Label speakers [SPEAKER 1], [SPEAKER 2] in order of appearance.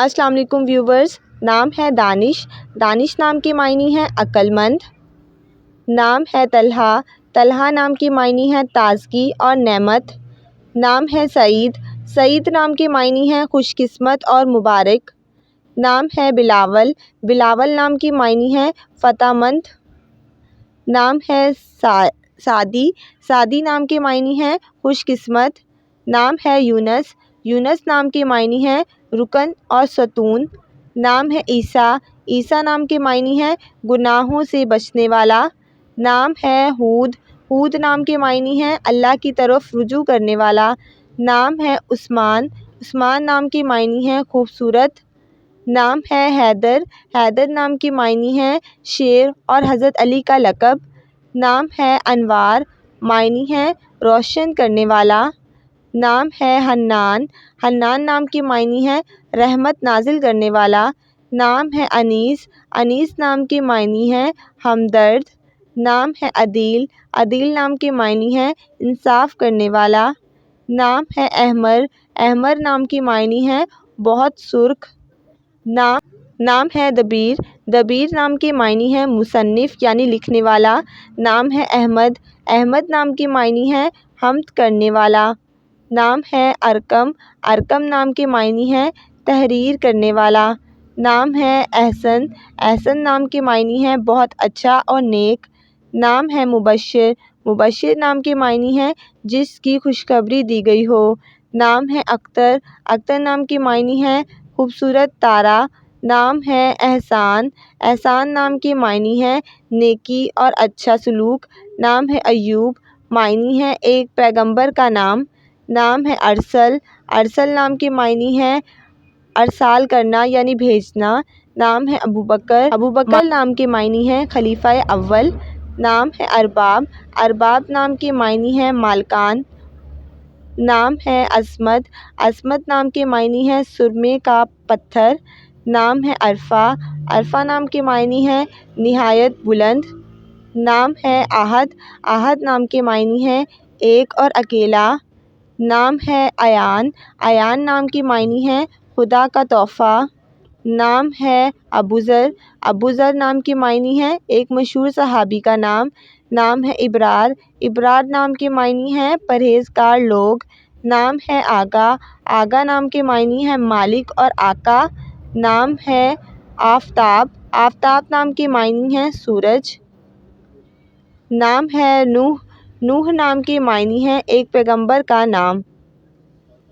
[SPEAKER 1] السلام علیکم ویورز، نام ہے دانش۔ دانش نام کے معنی ہے عقل مند۔ نام ہے طلحہ۔ طلحہ نام کے معنی ہے تازگی اور نعمت۔ نام ہے سعید۔ سعید نام کے معنی ہے خوش قسمت اور مبارک۔ نام ہے بلاول۔ بلاول نام کے معنی ہے فتح مند۔ نام ہے سعدی۔ سعدی نام کے معنی ہے خوش قسمت۔ نام ہے یونس۔ یونس نام کے معنی ہے رکن اور ستون۔ نام ہے عیسیٰ۔ عیسیٰ نام کے معنی ہے گناہوں سے بچنے والا۔ نام ہے ہود۔ ہود نام کے معنی ہے اللہ کی طرف رجوع کرنے والا۔ نام ہے عثمان۔ عثمان نام کے معنی ہے خوبصورت۔ نام ہے حیدر۔ حیدر نام کے معنی ہے شیر اور حضرت علی کا لقب۔ نام ہے انوار۔ معنی ہے روشن کرنے والا۔ نام ہے حنان۔ حنان نام کے معنی ہے رحمت نازل کرنے والا۔ نام ہے انیس۔ انیس نام کے معنی ہے ہمدرد۔ نام ہے عدیل۔ عدیل نام کے معنی ہے انصاف کرنے والا۔ نام ہے احمر۔ احمر نام کے معنی ہے بہت سرخ۔ نام ہے دبیر۔ دبیر نام کے معنی ہے مصنف یعنی لکھنے والا۔ نام ہے احمد۔ احمد نام کے معنی ہے حمد کرنے والا۔ نام ہے ارقم۔ ارقم نام کے معنی ہے تحریر کرنے والا۔ نام ہے احسن۔ احسن نام کے معنی ہے بہت اچھا اور نیک۔ نام ہے مبشر۔ مبشر نام کے معنی ہے جس کی خوشخبری دی گئی ہو۔ نام ہے اختر۔ اختر نام کے معنی ہے خوبصورت تارا۔ نام ہے احسان۔ احسان نام کے معنی ہے نیکی اور اچھا سلوک۔ نام ہے ایوب۔ معنی ہے ایک پیغمبر کا نام۔ نام ہے ارسل۔ ارسل نام کے معنی ہے ارسال کرنا یعنی بھیجنا۔ نام ہے ابوبکر۔ ابوبکر نام کے معنی ہے خلیفہ اول۔ نام ہے ارباب۔ ارباب نام کے معنی ہے مالکان۔ نام ہے عصمت۔ عصمت نام کے معنی ہے سرمے کا پتھر۔ نام ہے عرفہ۔ عرفہ نام کے معنی ہے نہایت بلند۔ نام ہے احد۔ احد نام کے معنی ہے ایک اور اکیلا۔ نام ہے ایان۔ ایان نام کے معنی ہے خدا کا تحفہ۔ نام ہے ابوذر۔ ابوذر نام کے معنی ہے ایک مشہور صحابی کا نام۔ نام ہے ابرار۔ ابرار نام کے معنی ہے پرہیزگار لوگ۔ نام ہے آگا۔ آگا نام کے معنی ہے مالک اور آقا۔ نام ہے آفتاب۔ آفتاب نام کے معنی ہے سورج۔ نام ہے نوح۔ نوح نام کے معنی ہے ایک پیغمبر کا نام۔